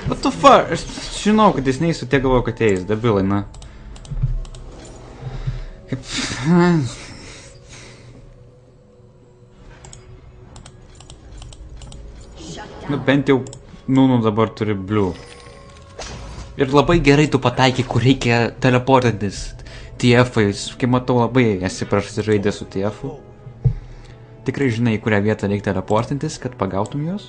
What the fuck? Aš žinau, kad jis neįsiu, tiek galvoju, kad eis, debilai, na. Kaip... Nu, bent jau, nu, dabar turi blue. Ir labai gerai tu pataikai, kur reikia teleportintis TF-ais. Kai matau, labai esi prasižaidęs su TF-u. Tikrai žinai, į kurią vietą reikia teleportintis, kad pagautum juos?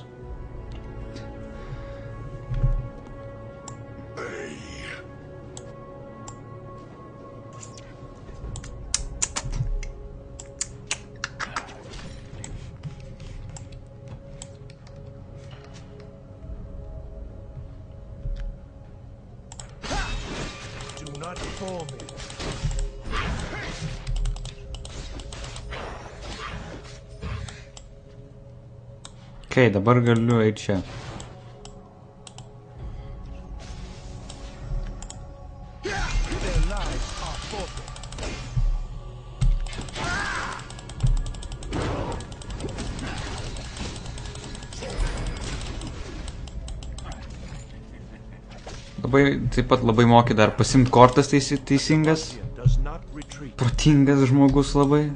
Okay, dabar galiu eiti čia. Taip pat labai moki dar pasimt kortas teisingas. Protingas žmogus labai.